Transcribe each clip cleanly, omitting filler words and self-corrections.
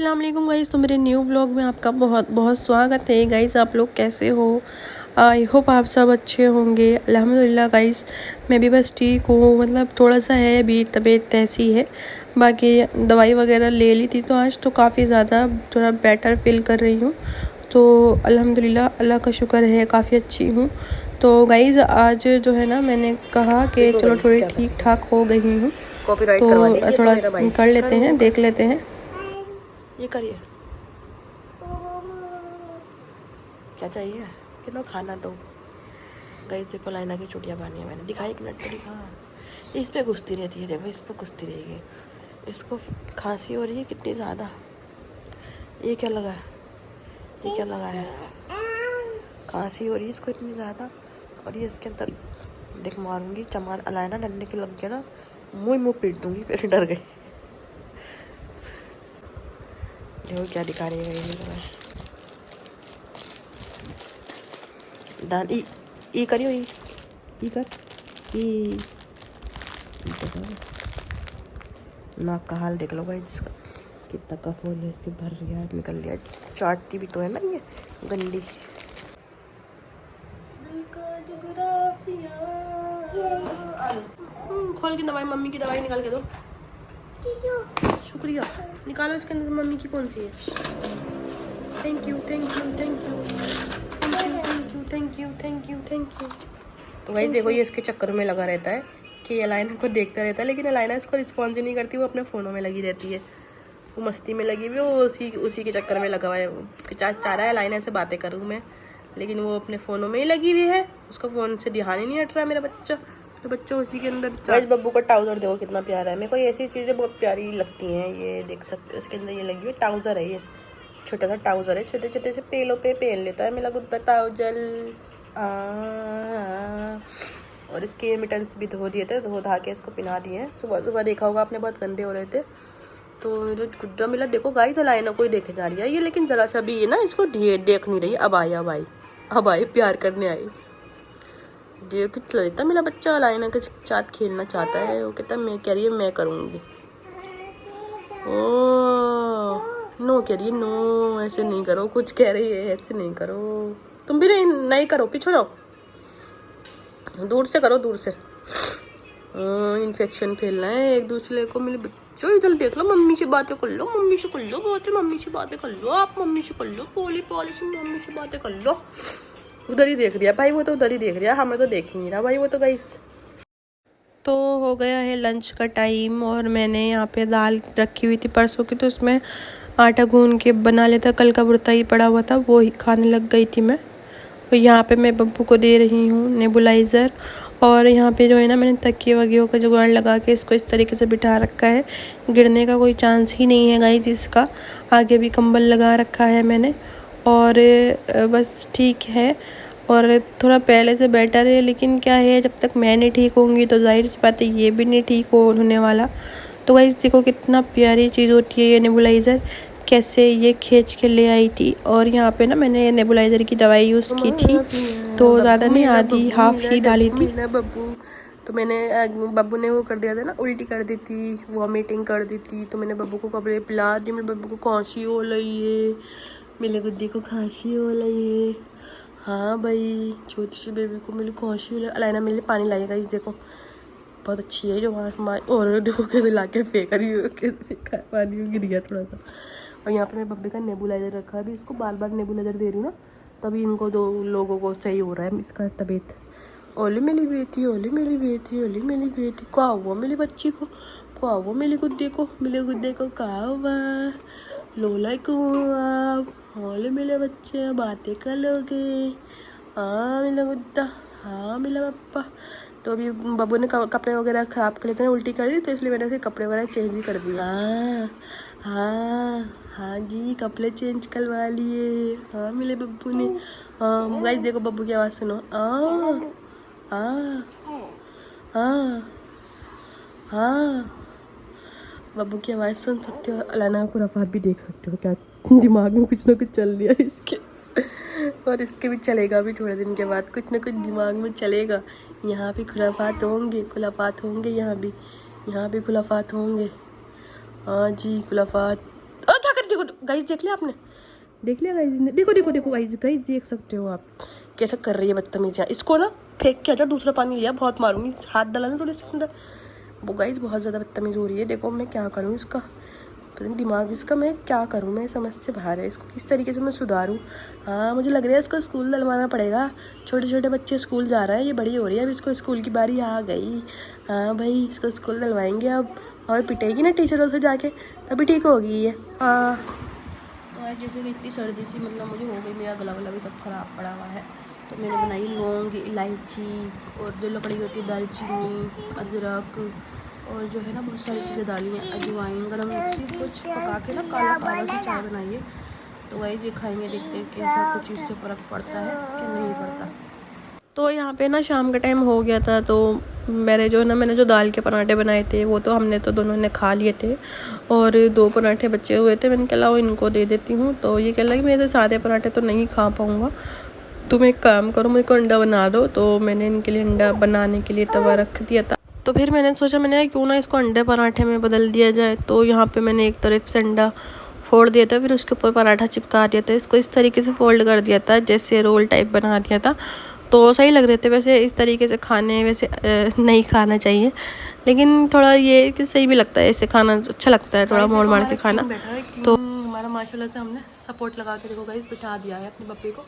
अस्सलाम वालेकुम गाइस, तो मेरे न्यू व्लॉग में आपका बहुत बहुत स्वागत है। गाइस आप लोग कैसे हो? आई होप आप सब अच्छे होंगे। अल्हम्दुलिल्लाह गाइस, मैं भी बस ठीक हूँ। मतलब थोड़ा सा है अभी तबीयत ऐसी है, बाकी दवाई वगैरह ले ली थी तो आज तो काफ़ी ज़्यादा थोड़ा बेटर फील कर रही हूँ। तो अल्हम्दुलिल्लाह, अल्लाह का शुक्र है, काफ़ी अच्छी हूँ। तो गाइस आज जो है ना, मैंने कहा कि चलो थोड़ी ठीक ठाक हो गई हूँ कॉपीराइट तो करवा देंगे थोड़ा तो मेरा भाई कर लेते हैं, देख लेते हैं। ये करिए, क्या चाहिए? कितना खाना दो। गई देखो लाइना की चुटियाँ बांधी है मैंने, दिखाई 1 मिनट तो दिखा। इस पे घुसती रहती है, देखो इस पे घुसती रहेगी। इसको खांसी हो रही है कितनी ज़्यादा। ये क्या लगा है? ये क्या लगा है? खांसी हो रही है इसको इतनी ज़्यादा। और ये इसके अंदर देख मारूंगी चमान अलायना डंडे के लग गया ना, मुँह पीट दूंगी। फिर डर गई। देखो क्या दिखा रही है ये दान ई करियो ई कर ई नाक का हाल देख लो भाई, जिसका कितना कफ हो लिया, इसके भर गया, निकल लिया। चाटती भी तो है ना ये गंदी। खोल के दवाई, मम्मी की दवाई निकाल के दो। शुक्रिया। निकालो इसके अंदर मम्मी की कौन सी है। Thank you thank you thank you thank you thank you thank you thank you. तो भाई देखो, ये इसके चक्कर में लगा रहता है कि अलाइना को देखता रहता है, लेकिन अलाइना इसको रिस्पॉन्स ही नहीं करती। वो अपने फ़ोनों में लगी रहती है, वो मस्ती में लगी हुई है। वो उसी के चक्कर में लगा हुआ है। चाह रहा है अलाइना से बातें करूँ मैं, लेकिन वो अपने फ़ोनों में ही लगी हुई है। उसका फ़ोन से ध्यान ही नहीं हट रहा मेरा बच्चा। तो बच्चा उसी के अंदर। आज बब्बू का ट्राउज़र देखो कितना प्यारा है। मेरे को ऐसी चीज़ें बहुत प्यारी लगती हैं। ये देख सकते हो, इसके अंदर ये लगी हुई है, ट्राउज़र है। ये छोटा सा ट्राउज़र है, छोटे छोटे से पेलों पे पहन लेता है मेरा गुद्दा ट्राउज़र। और इसके मिटन्स भी धो दिए थे, धो धा के इसको पिना दिए। सुबह सुबह देखा होगा आपने, बहुत गंदे हो रहे थे। तो मेरे गुड्डा मिला। देखो गाइस, अलाइना कोई देखे जा रही है ये, लेकिन ज़रा सा भी ये ना इसको देख नहीं रही। अब आई प्यार करने आई। देख लेता मेरा बच्चा अलाइना के साथ खेलना चाहता है। वो कहता मैं, कह रही है मैं करूँगी। ओ नो कह रही है, नो ऐसे नहीं करो, कुछ कह रही है, ऐसे नहीं करो। तुम भी नहीं करो, पीछे जाओ, दूर से करो, दूर से। इन्फेक्शन फैलना है एक दूसरे को। मेरे बच्चों इधर देख लो, मम्मी से बातें कर लो, मम्मी से कर लो बातें, मम्मी से बातें कर लो, आप मम्मी से कर लो, पोली पोली से मम्मी से बातें कर लो। उधर ही देख रिया भाई, वो तो उधर ही देख रिया, हमें तो देख ही नहीं रहा भाई वो तो। गाइस तो हो गया है लंच का टाइम, और मैंने यहाँ पे दाल रखी हुई थी परसों की, तो उसमें आटा गूंद के बना लेता। कल का बुर्ता ही पड़ा हुआ था, वो ही खाने लग गई थी मैं। और यहाँ पे मैं बब्बू को दे रही हूँ नेबुलाइज़र। और यहाँ पे जो है ना, मैंने तकिए वगियों का जुगाड़ लगा के इसको इस तरीके से बिठा रखा है। गिरने का कोई चांस ही नहीं है गाइस इसका। आगे भी कंबल लगा रखा है मैंने, और बस ठीक है। और थोड़ा पहले से बेटर है, लेकिन क्या है, जब तक मैं नहीं ठीक होंगी तो जाहिर सी बात है ये भी नहीं ठीक होने वाला। तो गाइस देखो कितना प्यारी चीज़ होती है ये नेबुलाइज़र, कैसे ये खींच के ले आई थी। और यहाँ पे ना मैंने नेबुलाइज़र की दवाई यूज़ की थी, तो ज़्यादा नहीं, आधी हाफ ही डाली थी। बब्बू तो मैंने, बब्बू ने वो कर दिया था ना, उल्टी कर दी थी, वॉमिटिंग कर दी थी। तो मैंने बब्बू को कपड़े पिला दी। मेरे बब्बू को खांसी हो रही है, मेरे गुद्दी को खांसी हो रही है। हाँ भाई, छोटी सी बेबी को मेरी खांसी हो रही है। अलाइना मेरे लिए पानी लाएगा, इस देखो बहुत अच्छी है जो वहाँ। और देखो कैसे ला के फेंक रही है, कैसे फेंका है, पानी गिर गया थोड़ा सा। और यहाँ पे मेरे बब्बे का नेबुलाइजर रखा है। अभी इसको बार बार नेबुलाइजर दे रही हूँ ना, तभी इनको 2 लोगों को सही हो रहा है इसका तबीयत। ओली मेरी बेटी, ओली मेरी बेटी, ओली मेरी बेटी। क्या हुआ मेरी बच्ची को, क्या हुआ मेरे गुद्दे को, मेरे गुद्दे को क्या हुआ? लोला को आप ओले मेरे बच्चे बातें कर लोगे। हाँ मेरा गुद्दा, हाँ मेरा पप्पा। तो अभी बब्बू ने कपड़े वगैरह ख़राब कर लेते हैं, उल्टी कर दी, तो इसलिए मैंने उसके कपड़े वगैरह चेंज ही कर दिए। हाँ हाँ हाँ जी, कपड़े चेंज करवा लिए। हाँ मेरे बब्बू ने। हाँ गाइस देखो बब्बू की आवाज़ सुनो। हाँ हाँ हाँ हाँ, बब्बू की आवाज़ सुन सकते हो। अलाइना का खुराफात भी देख सकते हो, क्या दिमाग में कुछ ना कुछ चल रहा है इसके। और इसके भी चलेगा भी थोड़े दिन के बाद, कुछ ना कुछ दिमाग में चलेगा। यहाँ भी खुराफात होंगे, खुलाफात होंगे, यहाँ भी खुलाफात होंगे। हाँ जी खुलाफात। क्या कर देखो गाइस, देख लिया आपने, देख लिया गाइस, देखो देखो देखो गाइस, गाइस देख सकते हो आप कैसा कर रही है बदतमीज। इसको ना फेंक के आ, दूसरा पानी लिया, बहुत मारूंगी, हाथ डाला ना थोड़े से अंदर। वो गाइस बहुत ज़्यादा बदतमीज हो रही है। देखो मैं क्या करूँ इसका, पता नहीं दिमाग इसका, मैं क्या करूँ, मैं समझ से बाहर है। इसको किस तरीके से मैं सुधारूँ। हाँ मुझे लग रहा है इसको स्कूल डलवाना पड़ेगा। छोटे छोटे बच्चे स्कूल जा रहे हैं, ये बड़ी हो रही है, अब इसको स्कूल की बारी आ गई। हाँ भाई इसको स्कूल डलवाएंगे अब, और पिटेगी ना टीचरों से जाके, तभी ठीक होगी ये। हाँ तो जैसे कि इतनी सर्दी सी मतलब मुझे हो गई, मेरा गला वला भी सब ख़राब पड़ा हुआ है। तो मैंने बनाई लौंग, इलायची और जो लकड़ी होती है दालचीनी, अदरक और जो है ना बहुत सारी चीज़ें डाली हैं, अजवाइन, गरम मिर्ची, कुछ पका के ना काला काला सी चाय बनाई है। तो वही ये खाएंगे, देखते हैं कैसा कुछ इससे फ़र्क पड़ता है कि नहीं पड़ता। तो यहाँ पे ना शाम का टाइम हो गया था, तो मैंने जो दाल के पराठे बनाए थे वो तो हमने तो दोनों ने खा लिए थे, और 2 पराठे बचे हुए थे। मैंने कहा लाओ इनको दे देती हूँ। तो ये कह रहा कि मेरे सादे पराठे तो नहीं खा पाऊँगा, तुम एक काम करो मुझे को अंडा बना दो। तो मैंने इनके लिए अंडा बनाने के लिए तवा रख दिया था। तो फिर मैंने सोचा, मैंने क्यों ना इसको अंडे पराठे में बदल दिया जाए। तो यहाँ पे मैंने एक तरफ से अंडा फोड़ दिया था, फिर उसके ऊपर पराठा चिपका दिया था, इसको इस तरीके से फोल्ड कर दिया था, जैसे रोल टाइप बना दिया था। तो सही लग रहे थे वैसे इस तरीके से खाने, वैसे नहीं खाना चाहिए, लेकिन थोड़ा ये कि सही भी लगता है, ऐसे खाना अच्छा लगता है, थोड़ा मोड़ मार के खाना। तो हमारा माशाल्लाह से हमने सपोर्ट लगा के देखो गाइस बिठा दिया है अपने बप्पे को।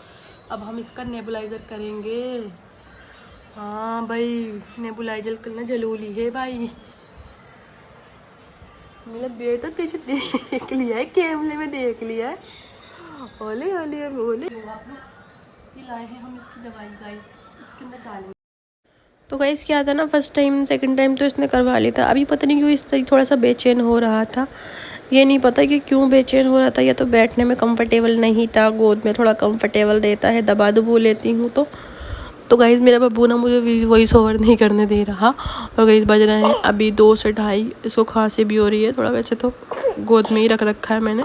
अब हम इसका नेबुलाइज़र करेंगे। हाँ भाई नेबुलाइजर करना जरूरी है भाई। मेरा बेटा कैसे देख लिया है, कैमरे में देख लिया है। ओले ओले ओले, आप लोग ये लाए हैं हम इसकी दवाई गाइस, इसके अंदर डालेंगे। तो गाइस क्या था ना, फर्स्ट टाइम सेकंड टाइम तो इसने करवा लिया था, अभी पता नहीं क्यों इस तरीके थोड़ा सा बेचैन हो रहा था। ये नहीं पता कि क्यों बेचैन हो रहा था, या तो बैठने में कंफर्टेबल नहीं था, गोद में थोड़ा कंफर्टेबल रहता है, दबा दबू लेती हूँ तो गाइज़ मेरा बब्बू ना मुझे वॉइस ओवर नहीं करने दे रहा। और गाइज़ बज रहे हैं अभी 2 से 2:30, इसको खांसी भी हो रही है थोड़ा, वैसे तो गोद में ही रख रखा है मैंने।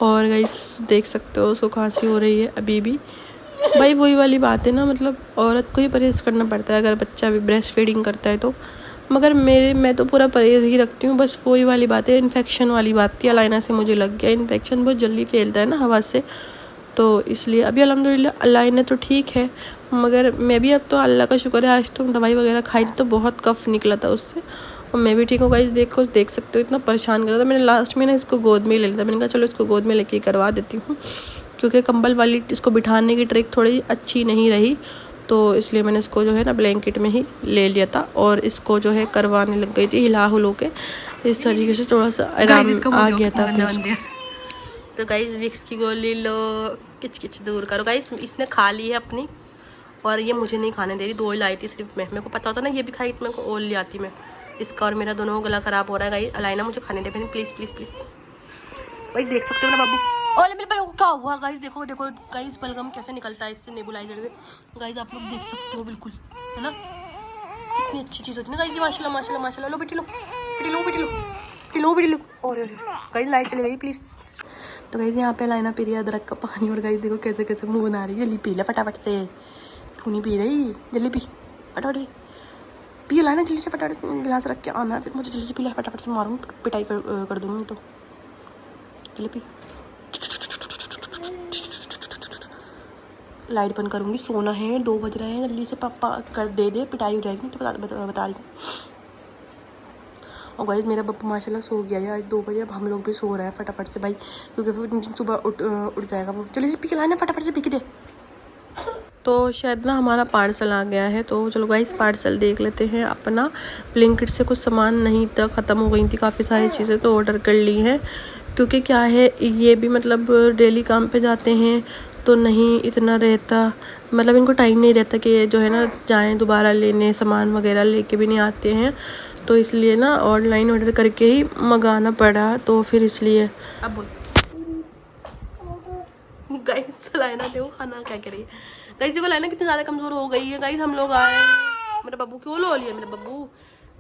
और गाइज़ देख सकते हो उसको खांसी हो रही है अभी भी। भाई वही वाली बात है ना, मतलब औरत को ही परहेज़ करना पड़ता है अगर बच्चा भी ब्रेस्ट फीडिंग करता है तो। मगर मैं तो पूरा परहेज़ ही रखती हूँ, बस वही वाली बात है, इन्फेक्शन वाली बात थी, अलाइना से मुझे लग गया। इन्फेक्शन बहुत जल्दी फैलता है ना हवा से, तो इसलिए अभी अल्हम्दुलिल्लाह अलाइना तो ठीक है, मगर मैं भी अब तो अल्लाह का शुक्र है, आज तो दवाई वगैरह खाई थी तो बहुत कफ निकला था उससे, और मैं भी ठीक हूँ गाइस। देख सकते हो इतना परेशान कर रहा था। मैंने लास्ट में ना इसको गोद में ही ले लिया था, मैंने कहा चलो इसको गोद में लेके करवा देती हूँ, क्योंकि कंबल वाली इसको बिठाने की ट्रिक थोड़ी अच्छी नहीं रही, तो इसलिए मैंने इसको जो है ना ब्लैंकेट में ही ले लिया था, और इसको जो है करवाने लग गई थी हिला हुलो के, इस तरीके से थोड़ा सा आराम आ गया था। तो गाइस विक्स की गोली लो, किच किच दूर करो। गाइस इसने खा ली है अपनी, और ये मुझे नहीं खाने दे रही। 2 ही लाई थी सिर्फ मैं, मेरे को पता होता ना ये भी खाई तो मेरे को और ले आती मैं। इसका और मेरा दोनों गला खराब हो रहा है गाइस। अलाइना मुझे खाने दे प्लीज़ प्लीज़ प्लीज़। गाइस देख सकते हो ना बाबू, और मेरे पर क्या हुआ गाइस, देखो देखो गाइस बलगम कैसे निकलता है इससे नेबुलाइजर से। गाइस आप लोग देख सकते हो बिल्कुल, है ना, कितनी अच्छी चीज़ होती है ना गाइस। माशाल्लाह माशाल्लाह माशाल्लाह। लो बेटी लो बेटी लो बेटी लो बेटी लो बेटी लो। और गाइस लाइट चली गई प्लीज़। तो गाइस यहाँ पे लाइना पी रही है अदरक का पानी, और गाइस देखो कैसे कैसे मुंह बना रही है। जल्दी पी ले फटाफट से, तू नहीं पी रही, जल्दी पी फटाफट पी। लाइना जल्दी से फटाफट गिलास रख के आना, फिर मुझे जल्दी से पी ले फटाफट से, मारूँ पिटाई कर दूँगी तो। जल्दी पी, लाइट बंद करूँगी, सोना है, 2 बज रहे हैं, जल्दी से पापा कर दे पिटाई हो जाएगी तो बता रही हूँ। और गाइस मेरा बप्पू माशाल्लाह सो गया है आज 2 बजे। अब हम लोग भी सो रहे हैं फटाफट से भाई, क्योंकि फिर सुबह उठ जाएगा वो। चलिए से पी के लाना, फटाफट से पी के दे। तो शायद ना हमारा पार्सल आ गया है, तो चलो गाइस पार्सल देख लेते हैं अपना। ब्लिंकिट से कुछ सामान नहीं था, ख़त्म हो गई थी काफ़ी सारी चीज़ें, तो ऑर्डर कर ली हैं। क्योंकि क्या है ये भी मतलब डेली काम पे जाते हैं तो नहीं इतना रहता, मतलब इनको टाइम नहीं रहता कि जो है ना जाएं दोबारा लेने, सामान वगैरह लेके भी नहीं आते हैं, तो इसलिए ना ऑनलाइन ऑर्डर करके ही मंगाना पड़ा। तो फिर इसलिए अब बोल गाइस लाइना देखो खाना क्या कर रही है। गाइस देखो लाइना कितनी ज़्यादा कमज़ोर हो गई है। गाइस हम लोग आए, मेरे बब्बू क्यों लो लिया मेरे बब्बू।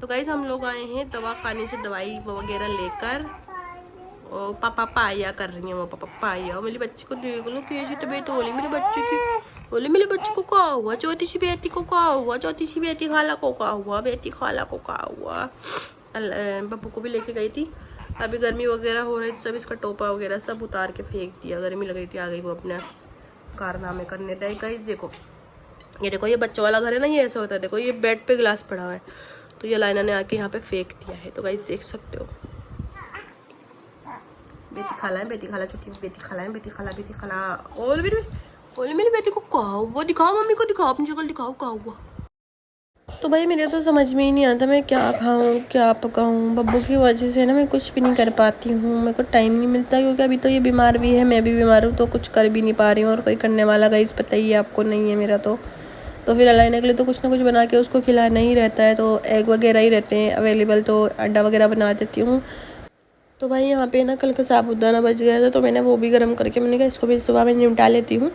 तो गाइस हम लोग आए हैं दवा खाने से दवाई वगैरह लेकर, और पापा पाया कर रही है वो, पापा पाया। मेरे बच्चे को देख लो कैसी तबीयत हो रही मेरे बच्चे की। बोले मेरे बच्चे को क्या हुआ, छोटी सी बेटी को क्या हुआ, छोटी सी बेटी खाला को क्या हुआ, बेटी खाला को क्या हुआ। बब्बू को भी लेके गई थी अभी गर्मी वगैरह हो रही थी, सब इसका टोपा वगैरह सब उतार के फेंक दिया। गर्मी लग रही थी, आ गई वो अपने कारनामे करने। गाइस देखो, ये देखो, ये बच्चों वाला घर है ना, ये ऐसा होता है। देखो ये बेड पे गिलास पड़ा हुआ है, तो ये लाइना ने आके यहाँ पे फेंक दिया है। तो गाइस देख सकते हो, बेटी खाला है, बेटी खाला चुकी, बेटी खाला है, बेटी खाला, बेटी खाला। ओले मेरी बेटी को कहा, वो दिखाओ, मम्मी को दिखाओ, अपनी जगह दिखाओ कहा हुआ। तो भाई मेरे तो समझ में ही नहीं आता मैं क्या खाऊं क्या पकाऊं। बब्बू की वजह से ना मैं कुछ भी नहीं कर पाती हूँ, मेरे को टाइम नहीं मिलता, क्योंकि अभी तो ये बीमार भी है, मैं भी बीमार हूँ, तो कुछ कर भी नहीं पा रही हूँ और कोई करने वाला गाइस पता ही है आपको नहीं है मेरा। तो फिर अलाइना के लिए तो कुछ ना कुछ बना के उसको खिलाना ही रहता है। तो एग वगैरह ही रहते हैं अवेलेबल, तो अंडा वगैरह बना देती हूँ। तो भाई यहाँ पे ना कल का साबुदाना बच गया था, तो मैंने वो भी गर्म करके मैंने कहा इसको भी सुबह में निपटा लेती हूँ।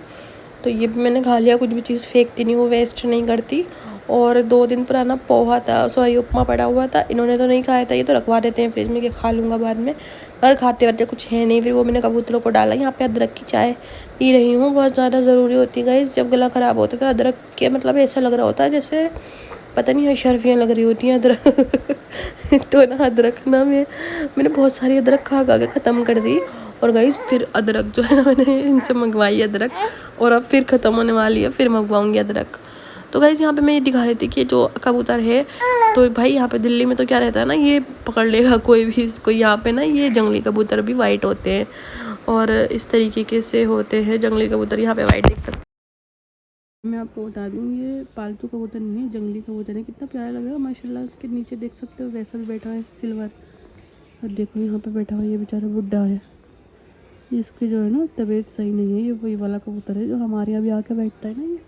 तो ये भी मैंने खा लिया, कुछ भी चीज़ फेंकती नहीं हूँ, वेस्ट नहीं करती। और 2 दिन पुराना पोहा था, सॉरी उपमा पड़ा हुआ था, इन्होंने तो नहीं खाया था, ये तो रखवा देते हैं फ्रिज में कि खा लूँगा बाद में, और खाते वाते कुछ है नहीं। फिर वो मैंने कबूतरों को डाला। यहाँ पे अदरक की चाय पी रही हूँ, बहुत ज़्यादा ज़रूरी होती है गाइस। जब गला ख़राब होता है तो अदरक के मतलब ऐसा लग रहा होता है जैसे पता नहीं शर्फियाँ लग रही होती हैं अदरक। तो ना अदरक ना मैंने बहुत सारी अदरक खा के ख़त्म कर दी। और गाइस फिर अदरक जो है ना मैंने इनसे मंगवाई अदरक, और अब फिर ख़त्म होने वाली है, फिर मंगवाऊंगी अदरक। तो गाइस यहाँ पे मैं ये दिखा रही थी कि जो कबूतर है, तो भाई यहाँ पे दिल्ली में तो क्या रहता है ना, ये पकड़ लेगा कोई भी इसको। यहाँ पे ना ये जंगली कबूतर भी वाइट होते हैं, और इस तरीके से होते हैं जंगली कबूतर। यहाँ पे वाइट देख सकते हैं। मैं आपको बता दूँ, ये पालतू कबूतर नहीं है, जंगली कबूतर है। कितना प्यारा लग रहा है माशाल्लाह। उसके नीचे देख सकते हो वैसल बैठा है सिल्वर, और देखो यहाँ पे बैठा हुआ ये बेचारा बुड्ढा है। इसकी जो है ना तबीयत सही नहीं है। ये वही वाला कबूतर है जो हमारे यहाँ भी आके बैठता है ना ये।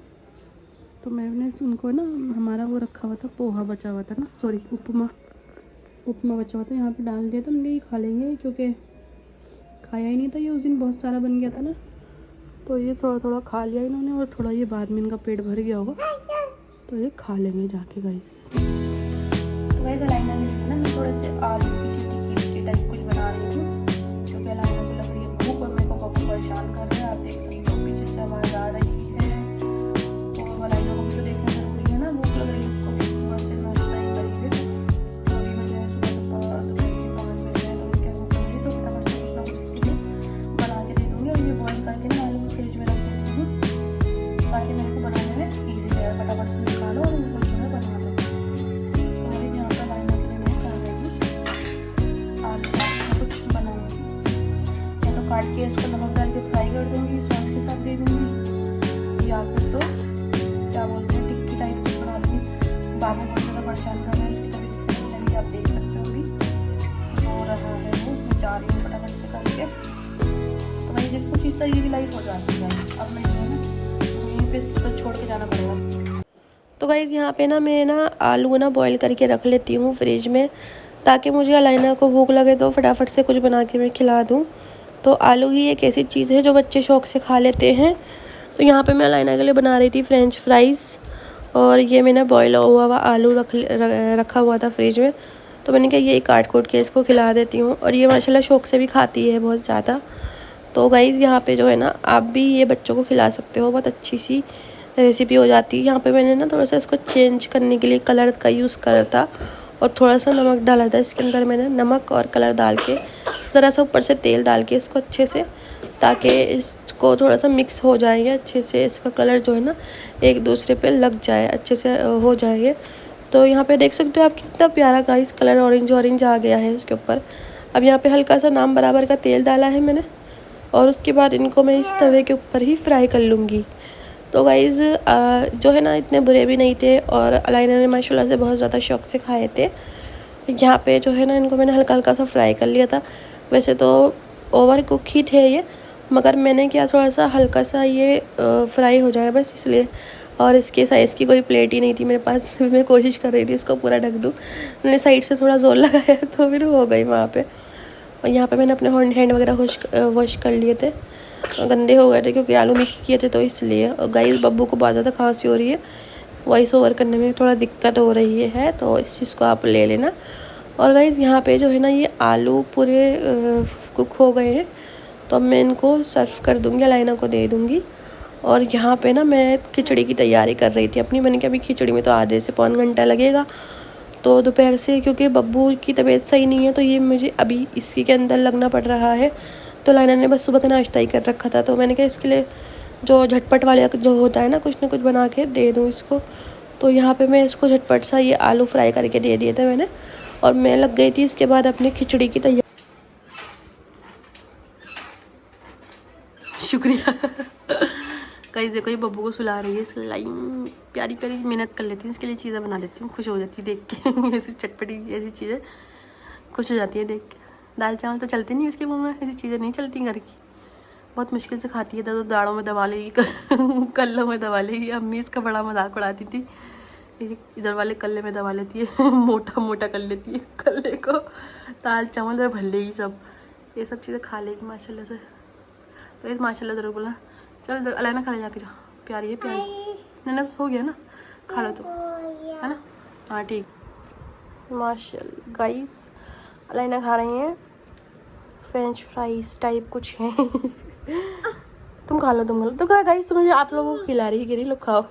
तो मैंने उनको ना, हमारा वो रखा हुआ था, पोहा बचा हुआ था ना, सॉरी उपमा बचा हुआ था, यहाँ पे डाल दिया था। मैंने ये खा लेंगे, क्योंकि खाया ही नहीं था ये उस दिन, बहुत सारा बन गया था ना, तो ये थोड़ा थोड़ा खा लिया इन्होंने, और थोड़ा ये बाद में इनका पेट भर गया होगा, तो ये खा लेंगे जाके गाइस। तो गाइस अलाइना के लिए ना मैं थोड़े से आलू की टिक्की टाइप कुछ बना रही हूँ, क्योंकि अलाइना को लग रही है भूख और मेरे को बहुत परेशान कर रहा है। आप देख सकते हो पीछे से आवाज़ आ रही है, और अलाइना को भी तो देखना जरूरी है ना, भूख लग रही है उसको भी। सुबह से नाश्ता ही करी है, तो अभी मैंने सुबह 5 बजे तो क्या भूख लगी है, तो फटाफट से कुछ ना कुछ इसके लिए बना के दे दूँगी। और ये बॉइल करके ना आलू फ्रिज में रख देती हूँ, ताकि मेरे को बनाने में ईजी रहे, फटाफट से निकालो और उनको जो है बना दो। तो मेरी यहाँ पर अलाइना के लिए मैं कर रही हूँ आलू का कुछ बनाऊँगी, या तो काट के इसको नमक डाल के फ्राई कर दूँगी, सॉस के साथ दे दूँगी, या फिर तो क्या बोलते हैं टिक्की टाइप की बना लूँगी। बाबू बहुत ज़्यादा परेशान कर रहा है, उसकी तबीयत सही नहीं लगी, आप देख सकते हो अभी हो रहा है, वो मैं जा रही हूँ फटाफट से करके। तो भाई देखो कुछ इस तरीके की लाइट हो जाती है। अब मैं जो है यहीं पे इसको छोड़ के जाना पड़ेगा। तो गाइस यहाँ पे ना मैं ना आलू ना बॉईल करके रख लेती हूँ फ्रिज में, ताकि मुझे अलाइना को भूख लगे तो फटाफट से कुछ बना के मैं खिला दूँ। तो आलू ही एक ऐसी चीज़ है जो बच्चे शौक़ से खा लेते हैं। तो यहाँ पे मैं अलाइना के लिए बना रही थी फ्रेंच फ्राइज़, और ये मैंने बॉयल हुआ आलू रखा हुआ था फ्रिज में, तो मैंने कहा ये काट कूट के इसको खिला देती हूँ। और ये माशाल्लाह शौक़ से भी खाती है बहुत ज़्यादा। तो गाइज़ यहाँ पे जो है ना आप भी ये बच्चों को खिला सकते हो, बहुत अच्छी सी रेसिपी हो जाती है। यहाँ पे मैंने ना थोड़ा सा इसको चेंज करने के लिए कलर का यूज़ करा था, और थोड़ा सा नमक डाला था इसके अंदर। मैंने नमक और कलर डाल के ज़रा सा ऊपर से तेल डाल के इसको अच्छे से, ताकि इसको थोड़ा सा मिक्स हो जाएंगे अच्छे से, इसका कलर जो है ना एक दूसरे पे लग जाए, अच्छे से हो जाएंगे। तो यहाँ पे देख सकते हो आप कितना प्यारा गाइस कलर ऑरेंज आ गया है इसके ऊपर। अब यहाँ पे हल्का सा नाम बराबर का तेल डाला है मैंने, और उसके बाद इनको मैं इस तवे के ऊपर ही फ्राई कर लूँगी। तो गाइज़ जो है ना इतने बुरे भी नहीं थे, और अलाइना ने माशाल्लाह से बहुत ज़्यादा शौक़ से खाए थे। यहाँ पे जो है ना इनको मैंने हल्का हल्का सा फ्राई कर लिया था। वैसे तो ओवर कुक ही थे ये, मगर मैंने क्या थोड़ा सा हल्का सा ये फ्राई हो जाए बस इसलिए। और इसके साइज़ की कोई प्लेट ही नहीं थी मेरे पास। मैं कोशिश कर रही थी इसको पूरा ढक दूँ, मैंने साइड से थोड़ा ज़ोर लगाया तो फिर हो गई वहाँ पे। और यहाँ पे मैंने अपने हैंड वगैरह वॉश कर लिए थे, गंदे हो गए थे क्योंकि आलू मिक्स किए थे, तो इसलिए। और गाइस बब्बू को बहुत ज़्यादा खांसी हो रही है, वॉइस ओवर करने में थोड़ा दिक्कत हो रही है, तो इस चीज़ को आप ले लेना। और गाइस यहाँ पे जो है ना ये आलू पूरे कुक हो गए हैं, तो मैं इनको सर्व कर दूँगी, अलाइना को दे दूँगी। और यहाँ पे ना मैं खिचड़ी की तैयारी कर रही थी अपनी। मैंने कहा अभी खिचड़ी में तो आधे से पौन घंटा लगेगा, तो दोपहर से क्योंकि बब्बू की तबीयत सही नहीं है तो ये मुझे अभी इसी के अंदर लगना पड़ रहा है। तो लाइना ने बस सुबह का नाश्ता ही कर रखा था, तो मैंने कहा इसके लिए जो झटपट वाले जो होता है ना कुछ बना के दे दूँ इसको। तो यहाँ पे मैं इसको झटपट सा ये आलू फ्राई करके दे दिए थे मैंने, और मैं लग गई थी इसके बाद अपनी खिचड़ी की तैयारी। शुक्रिया। कहीं देखो ये बब्बू को सुला रही है, सुलाई प्यारी प्यारी मेहनत कर लेती हूँ, इसके लिए चीज़ें बना लेती हूँ, खुश हो जाती है देख के। ऐसी चटपटी ऐसी चीज़ें खुश हो जाती है देख के। दाल चावल तो चलती नहीं इसके मुँह में, ऐसी चीज़ें नहीं चलती घर की, बहुत मुश्किल से खाती है। तो दाढ़ों में दबा लेगी, कल्लों में दबा लेगी। अम्मी इसका बड़ा मजाक उड़ाती थी, इधर वाले कल्ले में दबा लेती है, मोटा मोटा कर लेती है कल्ले को, दाल चावल और भर लेगी सब, ये सब चीज़ें खा लेगी माशाल्लाह से। तो ये माशाल्लाह ज़रूर बोला, चल अलाइना खा ले जाके, जा प्यारी है प्यारी। नैना सो गया ना, खा लो तो, है ना, हाँ ठीक। माशाल्लाह गाइस अलाइना खा रही हैं फ्रेंच फ्राइज टाइप कुछ है। तुम खा लो, तो क्या गाइस तुम्हें आप लोगों को खिला रही है, गिरी लो खाओ।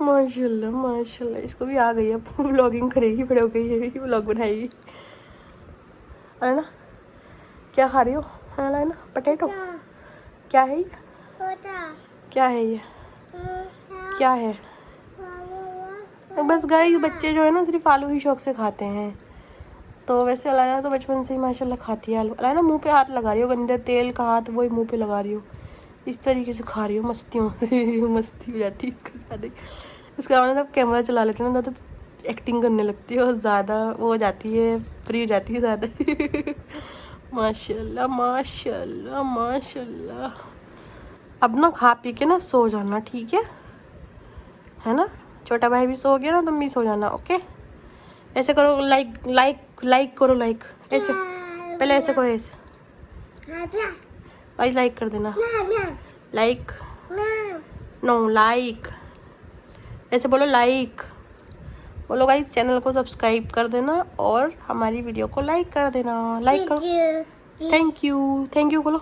माशाल्लाह माशाल्लाह, इसको भी आ गई, अब व्लॉगिंग करेगी, बड़े हो गई है, व्लॉग बनाएगी। है ना, क्या खा रही हो? है ना पटेटो, क्या है ये, क्या है ये, क्या है? बस गाइस बच्चे जो है ना सिर्फ आलू ही शौक से खाते हैं। तो वैसे अलाइना तो बचपन से ही माशाल्लाह खाती है आलू। अलाइना मुंह पे हाथ लगा रही हो, गंदे तेल का हाथ वही मुंह पे लगा रही हो, इस तरीके से खा रही हो मस्तियों से। मस्ती हो जाती है इसके साथ। इसका मतलब जब कैमरा चला लेते हैं ना तो एक्टिंग करने लगती है और ज़्यादा वो हो जाती है, फ्री हो जाती है ज़्यादा। माशाल्लाह माशाल्लाह माशाल्लाह। अब ना खा पी के ना सो जाना, ठीक है ना? छोटा भाई भी सो गया ना, तुम भी सो जाना, ओके? ऐसे करो, लाइक करो, लाइक ऐसे, पहले ऐसे करो, ऐसे भाई लाइक कर देना, लाइक नो लाइक, ऐसे बोलो लाइक, बोलो गाइस चैनल को सब्सक्राइब कर देना और हमारी वीडियो को लाइक कर देना, लाइक करो। थैंक यू बोलो,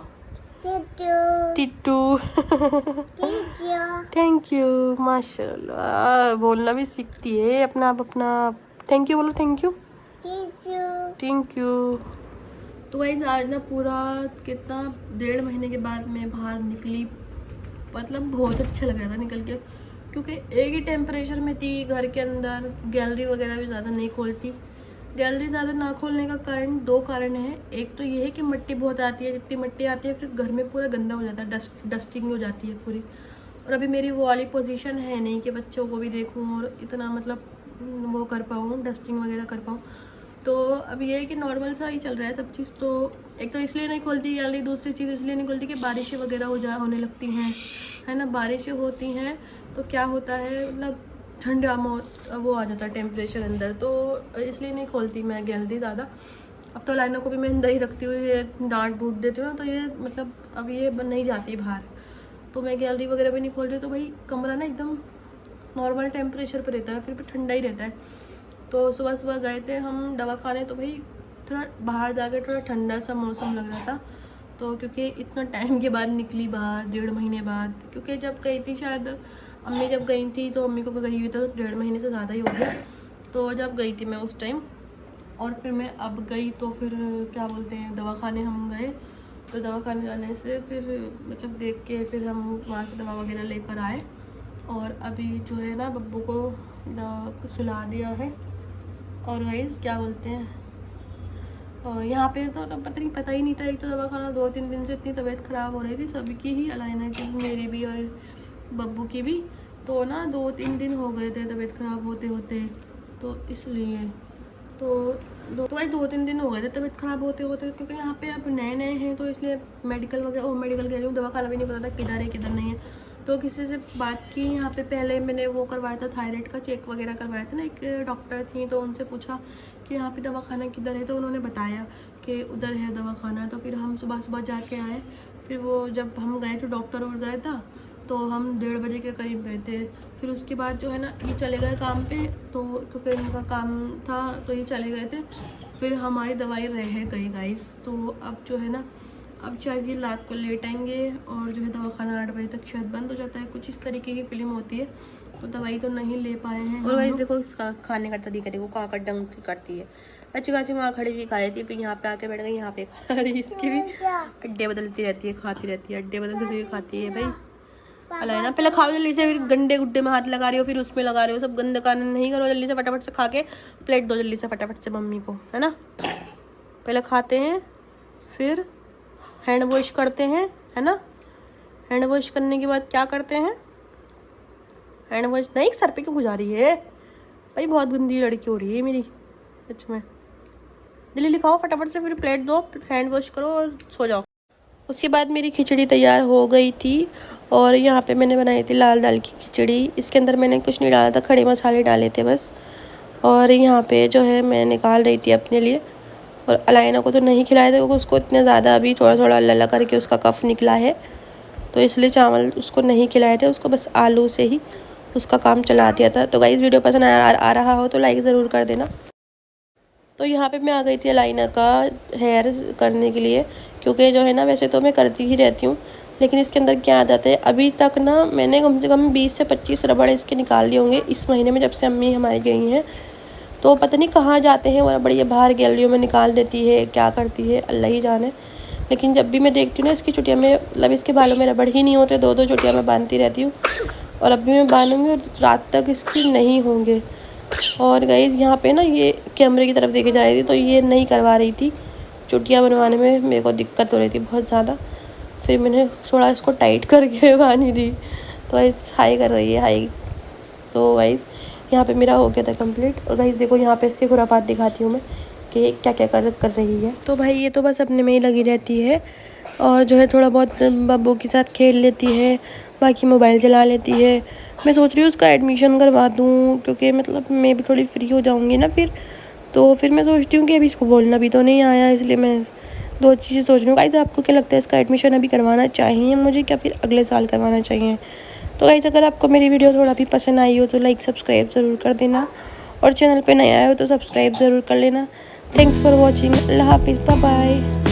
टिट्टू। थैंक यू माशाल्लाह, बोलना भी सीखती है अपना थैंक यू बोलो, थैंक यू। तो गाइस आज ना पूरा कितना 1.5 महीने के बाद मैं बाहर निकली, मतलब बहुत अच्छा लग रहा था निकल के, क्योंकि एक ही टेम्परेचर में थी घर के अंदर। गैलरी वगैरह भी ज़्यादा नहीं खोलती। गैलरी ज़्यादा ना खोलने का कारण 2 कारण है। एक तो ये है कि मिट्टी बहुत आती है, जितनी मिट्टी आती है फिर घर में पूरा गंदा हो जाता है, डस्टिंग हो जाती है पूरी। और अभी मेरी वो वाली पोजीशन है नहीं कि बच्चों को भी देखूं और इतना मतलब वो कर पाऊँ, डस्टिंग वगैरह कर पाऊँ। तो अब ये है कि नॉर्मल सा ही चल रहा है सब चीज़। तो एक तो इसलिए नहीं खोलती गैलरी, दूसरी चीज़ इसलिए नहीं खोलती कि बारिशें वगैरह होने लगती हैं, है ना। बारिशें होती हैं तो क्या होता है, मतलब ठंडा वो आ जाता है टेम्परेचर अंदर, तो इसलिए नहीं खोलती मैं गैलरी ज़्यादा। अब तो लाइनों को भी मैं अंदर ही रखती हूँ, ये डांट डूट देती हूँ ना, तो ये मतलब अब ये नहीं जाती बाहर, तो मैं गैलरी वगैरह भी नहीं खोलती। तो भाई कमरा ना एकदम नॉर्मल टेम्परेचर पर रहता है, फिर भी ठंडा ही रहता है। तो सुबह सुबह गए थे हम दवा खाने, तो भाई थोड़ा बाहर जाकर थोड़ा ठंडा सा मौसम लग रहा था। तो क्योंकि इतना टाइम के बाद निकली बाहर, 1.5 महीने बाद, क्योंकि जब गई थी शायद अम्मी जब गई थी तो अम्मी को गई हुई तो 1.5 महीने से ज़्यादा ही हो गया। तो जब गई थी मैं उस टाइम, और फिर मैं अब गई तो फिर क्या बोलते हैं दवा खाने हम गए। तो दवा खाने जाने से फिर मतलब देख के फिर हम वहाँ से दवा वगैरह लेकर आए, और अभी जो है ना बब्बू को सुला दिया है। और गाइस क्या बोलते हैं, और यहाँ पे तो पता ही नहीं था। एक तो दवा खाना 2-3 दिन से इतनी तबीयत ख़राब हो रही थी सभी की ही, अलाइना की भी, मेरी भी और बब्बू की भी। तो ना 2-3 दिन हो गए थे तबीयत ख़राब होते होते, तो इसलिए तो 2-3 दिन हो गए थे तबीयत ख़राब होते होते, क्योंकि यहाँ पे अब नए हैं तो इसलिए मेडिकल वगैरह मेडिकल कह रही हूँ, दवा खाना भी नहीं पता था किधर है किधर नहीं है। तो किसी से बात की यहाँ पे, पहले मैंने वो करवाया था थायराइड का चेक वगैरह करवाया था ना, एक डॉक्टर थी, तो उनसे पूछा कि यहाँ पे दवा खाना किधर है, तो उन्होंने बताया कि उधर है दवा खाना। तो फिर हम सुबह जाके आए। फिर वो जब हम गए तो डॉक्टर और गए था, तो हम 1:30 बजे के करीब गए थे। फिर उसके बाद जो है ना ये चले गए काम पे, तो क्योंकि इनका काम था तो ये चले गए थे। फिर हमारी दवाई रह गई गाइस। तो अब जो है ना अब शायद ये रात को लेट आएंगे और जो है दवाखाना 8 बजे तक शायद बंद हो जाता है, कुछ इस तरीके की फिल्म होती है, तो दवाई तो नहीं ले पाए हैं। और भाई देखो इसका खाने का तरीका देखो, कहाँ का डंग करती है। अच्छी खासी वहाँ खड़ी भी खा लेती है, फिर यहाँ पे आके बैठ गई, यहाँ पे खा रही। इसकी भी अड्डे बदलती रहती है, खाती रहती है, अड्डे बदलती हुई खाती है भाई। अलाए ना, पहले खाओ जल्दी से, फिर गंदे गुड्डे में हाथ लगा रही हो, फिर उसमें लगा रहे हो, सब गंदे कान नहीं करो, जल्दी से फटाफट से खा के प्लेट दो जल्दी से फटाफट से मम्मी को, है ना। पहले खाते हैं, फिर हैंड वॉश करते हैं, है ना। हैंड वॉश करने के बाद क्या करते हैं, हैंड वॉश नहीं, सर पे क्यों गुजारी है भाई, बहुत गंदी लड़की हो रही है मेरी सच में। जल्दी लिखाओ फटाफट से, फिर प्लेट दो, हैंड वॉश करो और सो जाओ। उसके बाद मेरी खिचड़ी तैयार हो गई थी और यहाँ पे मैंने बनाई थी लाल दाल की खिचड़ी। इसके अंदर मैंने कुछ नहीं डाला था, खड़े मसाले डाले थे बस। और यहाँ पे जो है मैं निकाल रही थी अपने लिए, और अलाइना को तो नहीं खिलाए थे, उसको इतने ज़्यादा अभी थोड़ा थोड़ा अल्ला करके उसका कफ निकला है, तो इसलिए चावल उसको नहीं खिलाए थे, उसको बस आलू से ही उसका काम चला दिया था। तो गाइस वीडियो पसंद आ रहा हो तो लाइक ज़रूर कर देना। तो यहाँ पे मैं आ गई थी अलाइना का हेयर करने के लिए, क्योंकि जो है ना वैसे तो मैं करती ही रहती हूँ, लेकिन इसके अंदर क्या आदत है, अभी तक ना मैंने कम से कम 20 से 25 रबड़ इसके निकाल लिए होंगे इस महीने में, जब से अम्मी हमारी गई हैं। तो पता नहीं कहाँ जाते हैं वो, बड़ी बाहर गैलरियों में निकाल देती है, क्या करती है अल्लाह ही जाने। लेकिन जब भी मैं देखती हूँ ना इसकी चुटिया में, मतलब इसके बालों में रबड़ ही नहीं होते, 2-2 चुटिया मैं बांधती रहती हूँ, और अभी मैं बांधूँगी और रात तक इसकी नहीं होंगे। और गाइस यहाँ पे ना ये कैमरे की तरफ देखे जा रही थी, तो ये नहीं करवा रही थी, चुटिया बनवाने में मेरे को दिक्कत हो रही थी बहुत ज़्यादा, फिर मैंने थोड़ा इसको टाइट करके बांधी दी। तो गाइस हाई कर रही है, हाई। तो गाइस यहाँ पे मेरा हो गया था कंप्लीट। और गाइस देखो यहाँ पे इसकी खुराफात दिखाती हूँ मैं कि क्या क्या कर रही है। तो भाई ये तो बस अपने में ही लगी रहती है, और जो है थोड़ा बहुत बब्बू के साथ खेल लेती है, बाकी मोबाइल चला लेती है। मैं सोच रही हूँ उसका एडमिशन करवा दूँ, क्योंकि मतलब मैं भी थोड़ी फ्री हो जाऊँगी ना फिर, तो फिर मैं सोचती हूँ कि अभी इसको बोलना भी तो नहीं आया, इसलिए मैं 2 चीज़ें सोच रही हूँ। गाइस आपको क्या लगता है, इसका एडमिशन अभी करवाना चाहिए मुझे, क्या फिर अगले साल करवाना चाहिए? तो गाइस अगर आपको मेरी वीडियो थोड़ा भी पसंद आई हो तो लाइक सब्सक्राइब ज़रूर कर देना, और चैनल पे नया आए हो तो सब्सक्राइब ज़रूर कर लेना। थैंक्स फॉर वॉचिंग, अल्लाह हाफिज़, बाय बाय।